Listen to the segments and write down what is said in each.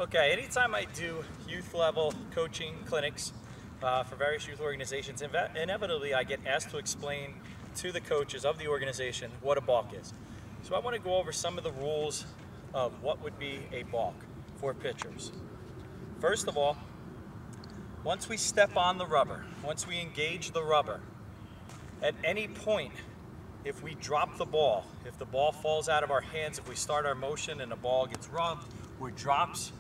Okay, anytime I do youth level coaching clinics for various youth organizations, inevitably I get asked to explain to the coaches of the organization what a balk is. So I want to go over some of the rules of what would be a balk for pitchers. First of all, once we step on the rubber, once we engage the rubber, at any point, if we drop the ball, if the ball falls out of our hands, if we start our motion and the ball gets rubbed or drops,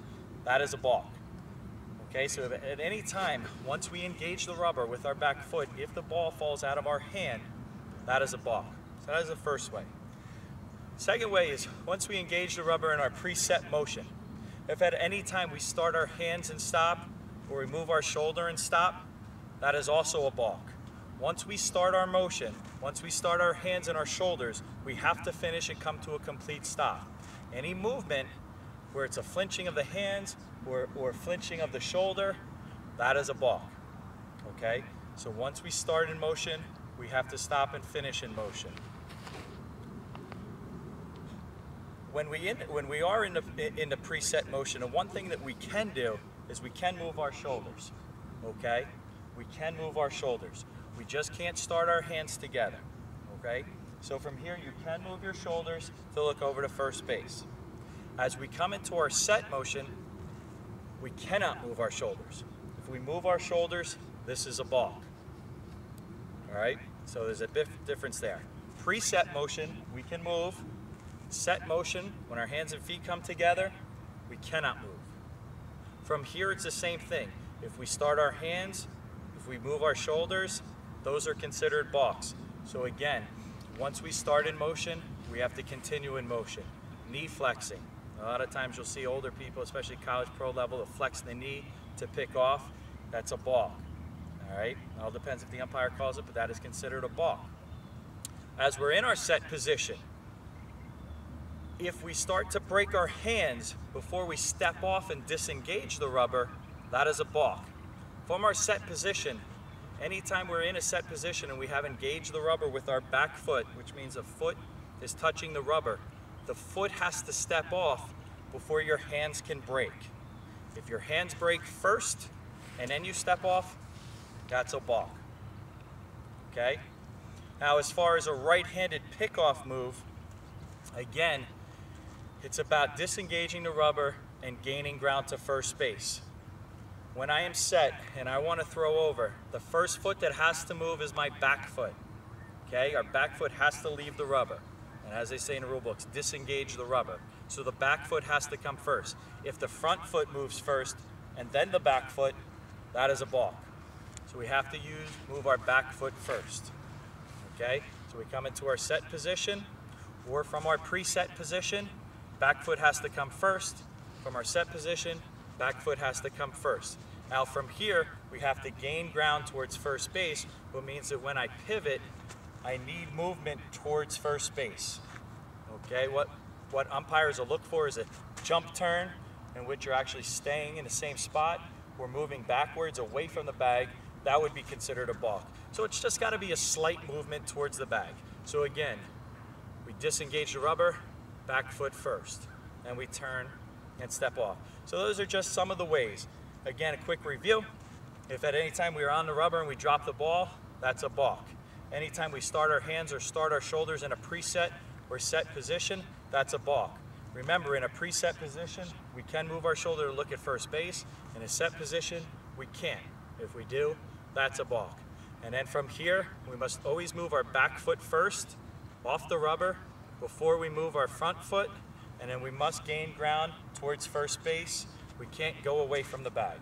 that is a balk. Okay, so at any time, once we engage the rubber with our back foot, if the ball falls out of our hand, that is a balk. So that is the first way. Second way is once we engage the rubber in our preset motion, if at any time we start our hands and stop, or we move our shoulder and stop, that is also a balk. Once we start our motion, once we start our hands and our shoulders, we have to finish and come to a complete stop. Any movement where it's a flinching of the hands or flinching of the shoulder, that is a balk. Okay? So once we start in motion, we have to stop and finish in motion. When we are in the preset motion, and one thing that we can do is we can move our shoulders. Okay? We can move our shoulders. We just can't start our hands together. Okay? So from here, you can move your shoulders to look over to first base. As we come into our set motion, we cannot move our shoulders. If we move our shoulders, this is a balk. All right? So there's a difference there. Preset motion, we can move. Set motion, when our hands and feet come together, we cannot move. From here, it's the same thing. If we start our hands, if we move our shoulders, those are considered balks. So again, once we start in motion, we have to continue in motion. Knee flexing. A lot of times you'll see older people, especially college pro level, to flex the knee to pick off. That's a balk. All right? It all depends if the umpire calls it, but that is considered a balk. As we're in our set position, if we start to break our hands before we step off and disengage the rubber, that is a balk. From our set position, anytime we're in a set position and we have engaged the rubber with our back foot, which means the foot is touching the rubber, the foot has to step off before your hands can break. If your hands break first and then you step off, that's a balk. Okay? Now, as far as a right-handed pickoff move, again, it's about disengaging the rubber and gaining ground to first base. When I am set and I want to throw over, the first foot that has to move is my back foot. Okay? Our back foot has to leave the rubber. And as they say in the rule books, disengage the rubber. So the back foot has to come first. If the front foot moves first and then the back foot, that is a balk. So we have to move our back foot first. Okay? So we come into our set position, or from our preset position, back foot has to come first. From our set position, back foot has to come first. Now from here, we have to gain ground towards first base, which means that when I pivot, I need movement towards first base. Okay, what umpires will look for is a jump turn in which you're actually staying in the same spot or moving backwards away from the bag. That would be considered a balk. So it's just got to be a slight movement towards the bag. So again, we disengage the rubber, back foot first, and we turn and step off. So those are just some of the ways. Again, a quick review. If at any time we are on the rubber and we drop the ball, that's a balk. Anytime we start our hands or start our shoulders in a preset or set position, that's a balk. Remember, in a preset position, we can move our shoulder to look at first base. In a set position, we can't. If we do, that's a balk. And then from here, we must always move our back foot first off the rubber before we move our front foot, and then we must gain ground towards first base. We can't go away from the bag.